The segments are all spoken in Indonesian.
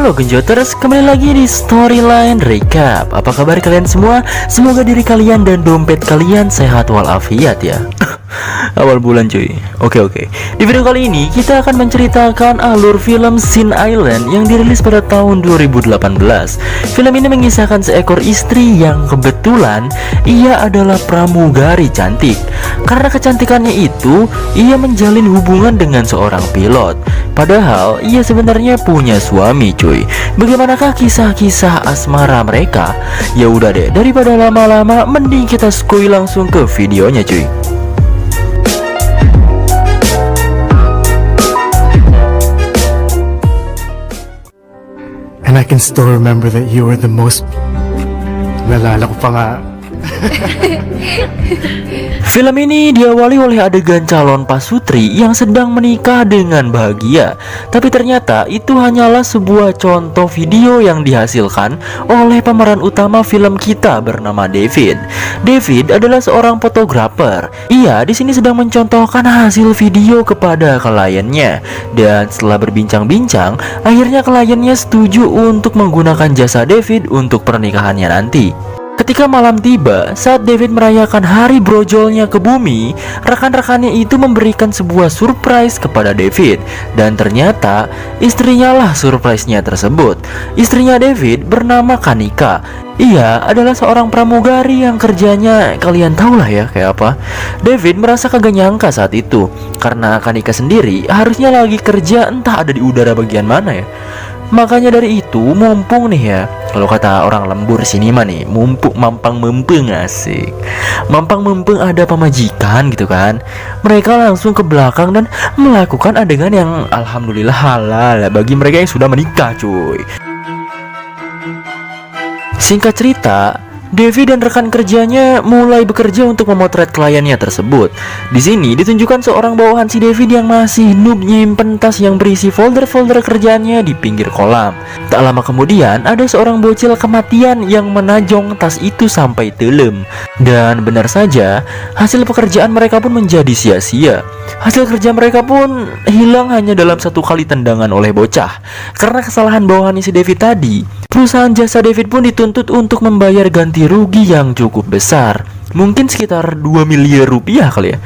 Halo Genjoters, kembali lagi di Storyline Recap. Apa kabar kalian semua? Semoga diri kalian dan dompet kalian sehat walafiat ya. Awal bulan cuy. Oke. Di video kali ini kita akan menceritakan alur film Sin Island yang dirilis pada tahun 2018. Film ini mengisahkan seekor istri yang kebetulan ia adalah pramugari cantik. Karena kecantikannya itu, ia menjalin hubungan dengan seorang pilot. Padahal ia sebenarnya punya suami cuy. Bagaimanakah kisah-kisah asmara mereka? Ya udah deh, daripada lama-lama mending kita skuy langsung ke videonya cuy. And I can still remember that you were the most... Nalala ko pa nga. Film ini diawali oleh adegan calon pasutri yang sedang menikah dengan bahagia. Tapi ternyata itu hanyalah sebuah contoh video yang dihasilkan oleh pemeran utama film kita bernama David. David adalah seorang fotografer. Ia di sini sedang mencontohkan hasil video kepada kliennya. Dan setelah berbincang-bincang, akhirnya kliennya setuju untuk menggunakan jasa David untuk pernikahannya nanti. Ketika malam tiba, saat David merayakan hari brojolnya ke bumi, rekan-rekannya itu memberikan sebuah surprise kepada David. Dan ternyata, istrinya lah surprise-nya tersebut. Istrinya David bernama Kanika. Ia adalah seorang pramugari yang kerjanya kalian tahu lah ya kayak apa. David merasa kagak nyangka saat itu, karena Kanika sendiri harusnya lagi kerja entah ada di udara bagian mana ya. Makanya dari itu, mumpung nih ya, kalau kata orang lembur sini mah nih, mumpung mampang mempeng, asik. Mampang mempeng ada pemajikan gitu kan. Mereka langsung ke belakang dan melakukan adegan yang alhamdulillah halal bagi mereka yang sudah menikah cuy. Singkat cerita, David dan rekan kerjanya mulai bekerja untuk memotret kliennya tersebut. Di sini ditunjukkan seorang bawahan si David yang masih noob nyimpen tas yang berisi folder-folder kerjaannya di pinggir kolam. Tak lama kemudian ada seorang bocil kematian yang menajong tas itu sampai telem. Dan benar saja, hasil pekerjaan mereka pun menjadi sia-sia. Hasil kerja mereka pun hilang hanya dalam satu kali tendangan oleh bocah. Karena kesalahan bawahannya si David tadi, perusahaan jasa David pun dituntut untuk membayar ganti rugi yang cukup besar. Mungkin sekitar 2 miliar rupiah kali ya.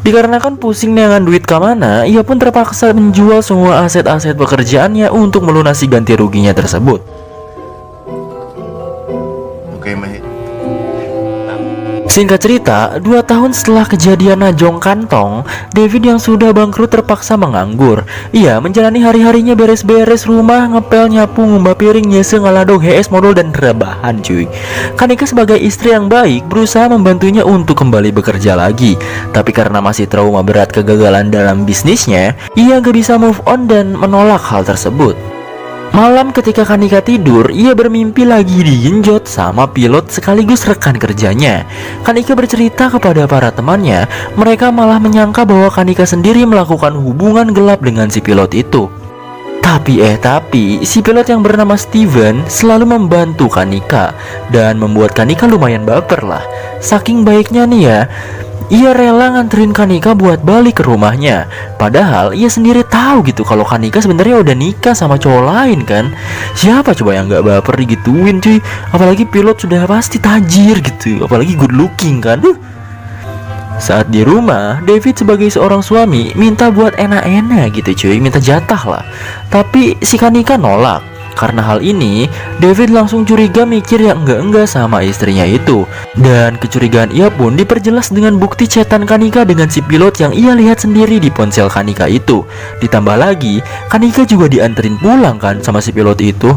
Dikarenakan pusing dengan duit kemana, ia pun terpaksa menjual semua aset-aset pekerjaannya untuk melunasi ganti ruginya tersebut. Okay, mate. Singkat cerita, 2 tahun setelah kejadian najong kantong, David yang sudah bangkrut terpaksa menganggur. Ia menjalani hari-harinya beres-beres rumah, ngepel, nyapu, ngumba piring, nyese, ngaladog, HS modal, dan rebahan cuy. Kanika sebagai istri yang baik berusaha membantunya untuk kembali bekerja lagi. Tapi karena masih trauma berat kegagalan dalam bisnisnya, ia gak bisa move on dan menolak hal tersebut. Malam ketika Kanika tidur, ia bermimpi lagi digenjot sama pilot sekaligus rekan kerjanya. Kanika bercerita kepada para temannya, mereka malah menyangka bahwa Kanika sendiri melakukan hubungan gelap dengan si pilot itu. Tapi si pilot yang bernama Steven selalu membantu Kanika dan membuat Kanika lumayan baper lah. Saking baiknya nih ya, ia rela nganterin Kanika buat balik ke rumahnya. Padahal ia sendiri tahu gitu kalau Kanika sebenarnya udah nikah sama cowok lain kan. Siapa coba yang gak baper digituin cuy. Apalagi pilot sudah pasti tajir gitu, apalagi good looking kan. Saat di rumah, David sebagai seorang suami minta buat enak-enak gitu cuy, minta jatah lah. Tapi si Kanika nolak. Karena hal ini, David langsung curiga mikir yang enggak-enggak sama istrinya itu. Dan kecurigaan ia pun diperjelas dengan bukti chatan Kanika dengan si pilot yang ia lihat sendiri di ponsel Kanika itu. Ditambah lagi, Kanika juga dianterin pulang kan sama si pilot itu.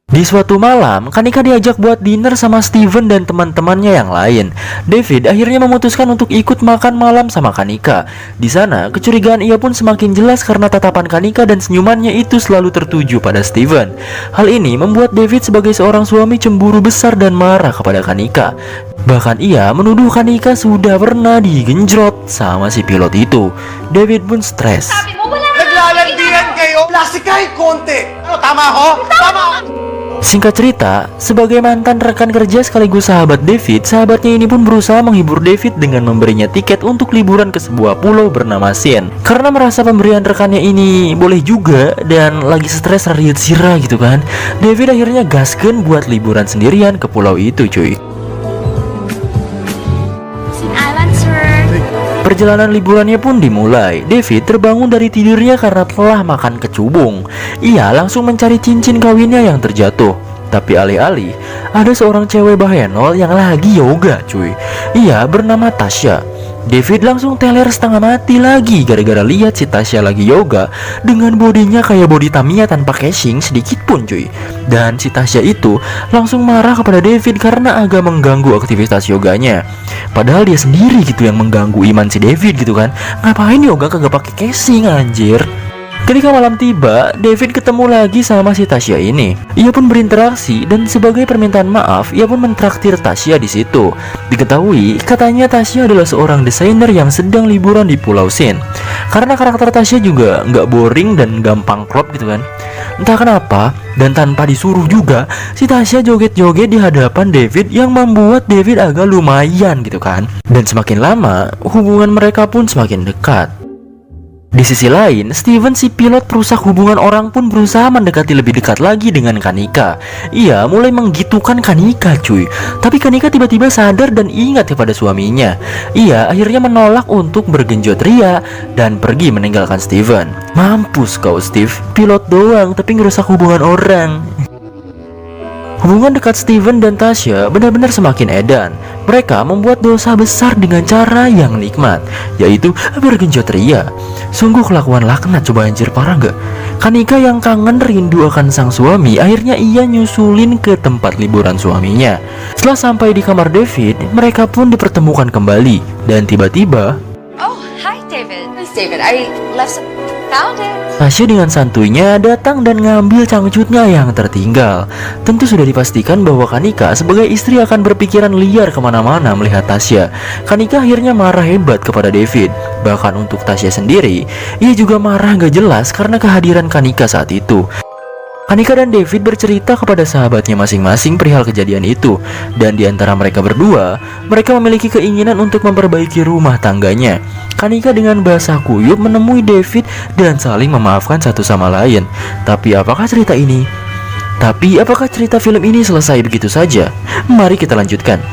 Di suatu malam, Kanika diajak buat dinner sama Steven dan teman-temannya yang lain. David akhirnya memutuskan untuk ikut makan malam sama Kanika. Di sana, kecurigaan ia pun semakin jelas karena tatapan Kanika dan senyumannya itu selalu tertuju pada Steven. Hal ini membuat David sebagai seorang suami cemburu besar dan marah kepada Kanika. Bahkan ia menuduh Kanika sudah pernah digenjrot sama si pilot itu. David pun stres. Naglalandian kayo! Plastic kahit konti! Ano, tama ho? Tama! Singkat cerita, sebagai mantan rekan kerja sekaligus sahabat David, sahabatnya ini pun berusaha menghibur David dengan memberinya tiket untuk liburan ke sebuah pulau bernama Sen. Karena merasa pemberian rekannya ini boleh juga dan lagi stres riut sirah gitu kan, David akhirnya gaskeun buat liburan sendirian ke pulau itu cuy. Sin Island, sir. Perjalanan liburannya pun dimulai. David terbangun dari tidurnya karena telah makan kecubung. Ia langsung mencari cincin kawinnya yang terjatuh. Tapi alih-alih, ada seorang cewek bahenol yang lagi yoga cuy. Ia bernama Tasya. David langsung teler setengah mati lagi gara-gara lihat si Tasya lagi yoga dengan bodinya kayak body Tamiya tanpa casing sedikit pun cuy. Dan si Tasya itu langsung marah kepada David karena agak mengganggu aktivitas yoganya. Padahal dia sendiri gitu yang mengganggu iman si David gitu kan. Ngapain yoga kagak pakai casing anjir. Ketika malam tiba, David ketemu lagi sama si Tasya ini. Ia pun berinteraksi dan sebagai permintaan maaf, ia pun mentraktir Tasya di situ. Diketahui, katanya Tasya adalah seorang desainer yang sedang liburan di Pulau Sen. Karena karakter Tasya juga nggak boring dan gampang klop gitu kan. Entah kenapa, dan tanpa disuruh juga, si Tasya joget-joget di hadapan David yang membuat David agak lumayan gitu kan. Dan semakin lama, hubungan mereka pun semakin dekat. Di sisi lain, Steven si pilot perusak hubungan orang pun berusaha mendekati lebih dekat lagi dengan Kanika. Ia mulai menggitukan Kanika cuy. Tapi Kanika tiba-tiba sadar dan ingat kepada suaminya. Ia akhirnya menolak untuk bergenjot ria dan pergi meninggalkan Steven. Mampus kau Steve, pilot doang tapi ngerusak hubungan orang. Hubungan dekat Steven dan Tasya benar-benar semakin edan. Mereka membuat dosa besar dengan cara yang nikmat, yaitu bergenjot ria. Sungguh kelakuan laknat, coba anjir, parah gak? Kanika yang kangen rindu akan sang suami, akhirnya ia nyusulin ke tempat liburan suaminya. Setelah sampai di kamar David, mereka pun dipertemukan kembali. Dan tiba-tiba Oh, hi, David. Who's David? I left some... Found it. Tasya dengan santuinya datang dan ngambil cangcutnya yang tertinggal. Tentu sudah dipastikan bahwa Kanika sebagai istri akan berpikiran liar kemana-mana melihat Tasya. Kanika akhirnya marah hebat kepada David. Bahkan untuk Tasya sendiri, ia juga marah gak jelas karena kehadiran Kanika saat itu. Kanika dan David bercerita kepada sahabatnya masing-masing perihal kejadian itu. Dan di antara mereka berdua, mereka memiliki keinginan untuk memperbaiki rumah tangganya. Kanika dengan bahasa kuyup menemui David dan saling memaafkan satu sama lain. Tapi apakah cerita film ini selesai begitu saja? Mari kita lanjutkan.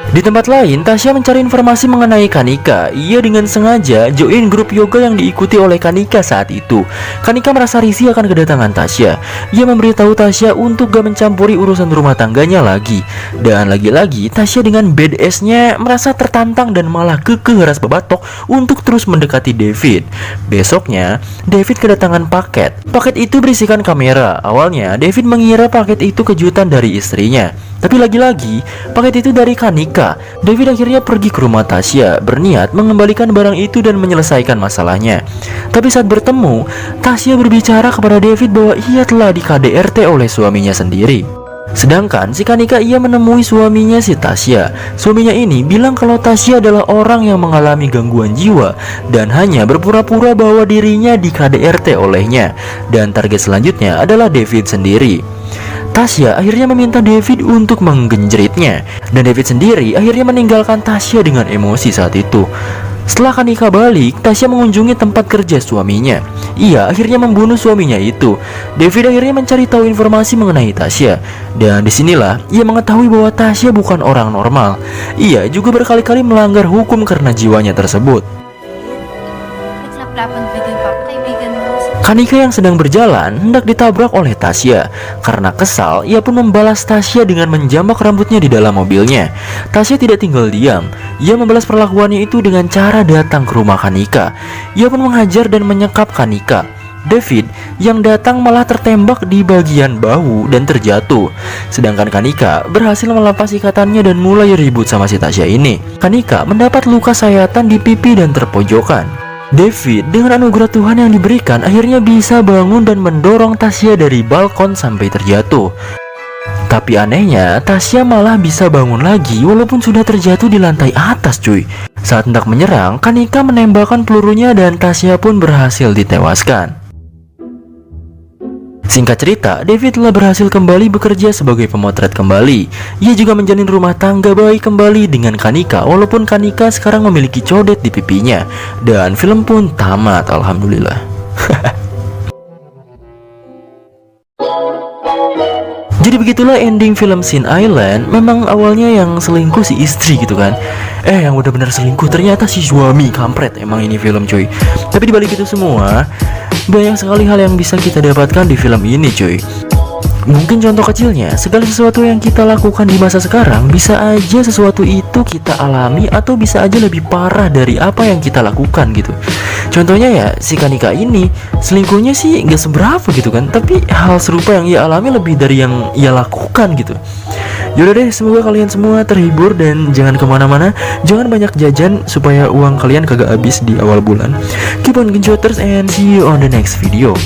Di tempat lain, Tasya mencari informasi mengenai Kanika. Ia dengan sengaja join grup yoga yang diikuti oleh Kanika saat itu. Kanika merasa risih akan kedatangan Tasya. Ia memberitahu Tasya untuk gak mencampuri urusan rumah tangganya lagi. Dan lagi-lagi, Tasya dengan badass-nya merasa tertantang dan malah kekeh ras bebatok untuk terus mendekati David. Besoknya, David kedatangan paket. Paket itu berisikan kamera. Awalnya, David mengira paket itu kejutan dari istrinya. Tapi lagi-lagi, paket itu dari Kanika. David akhirnya pergi ke rumah Tasya, berniat mengembalikan barang itu dan menyelesaikan masalahnya. Tapi saat bertemu, Tasya berbicara kepada David bahwa ia telah di KDRT oleh suaminya sendiri. Sedangkan si Kanika ia menemui suaminya si Tasya. Suaminya ini bilang kalau Tasya adalah orang yang mengalami gangguan jiwa dan hanya berpura-pura bahwa dirinya di KDRT olehnya. Dan target selanjutnya adalah David sendiri. Tasya akhirnya meminta David untuk menggenjritnya. Dan David sendiri akhirnya meninggalkan Tasya dengan emosi saat itu. Setelah Kanika balik, Tasya mengunjungi tempat kerja suaminya. Ia akhirnya membunuh suaminya itu. David akhirnya mencari tahu informasi mengenai Tasya. Dan disinilah ia mengetahui bahwa Tasya bukan orang normal. Ia juga berkali-kali melanggar hukum karena jiwanya tersebut. Kanika yang sedang berjalan hendak ditabrak oleh Tasya. Karena kesal, ia pun membalas Tasya dengan menjambak rambutnya di dalam mobilnya. Tasya tidak tinggal diam. Ia membalas perlakuannya itu dengan cara datang ke rumah Kanika. Ia pun menghajar dan menyekap Kanika. David yang datang malah tertembak di bagian bahu dan terjatuh. Sedangkan Kanika berhasil melepas ikatannya dan mulai ribut sama si Tasya ini. Kanika mendapat luka sayatan di pipi dan terpojokan. David dengan anugerah Tuhan yang diberikan akhirnya bisa bangun dan mendorong Tasya dari balkon sampai terjatuh. Tapi anehnya, Tasya malah bisa bangun lagi walaupun sudah terjatuh di lantai atas cuy. Saat hendak menyerang, Kanika menembakkan pelurunya dan Tasya pun berhasil ditewaskan. Singkat cerita, David telah berhasil kembali bekerja sebagai pemotret kembali. Ia juga menjalin rumah tangga baik kembali dengan Kanika, walaupun Kanika sekarang memiliki codet di pipinya. Dan film pun tamat, alhamdulillah. Jadi begitulah ending film Sin Island. Memang awalnya yang selingkuh si istri gitu kan. Yang benar-benar selingkuh ternyata si suami, kampret emang ini film cuy. Tapi dibalik itu semua, banyak sekali hal yang bisa kita dapatkan di film ini cuy. Mungkin contoh kecilnya, segala sesuatu yang kita lakukan di masa sekarang bisa aja sesuatu itu kita alami atau bisa aja lebih parah dari apa yang kita lakukan gitu. Contohnya ya si Kanika ini, selingkuhnya sih gak seberapa gitu kan, tapi hal serupa yang ia alami lebih dari yang ia lakukan gitu. Yaudah deh, semoga kalian semua terhibur dan jangan kemana-mana. Jangan banyak jajan supaya uang kalian kagak habis di awal bulan. Keep on genjoters and see you on the next video.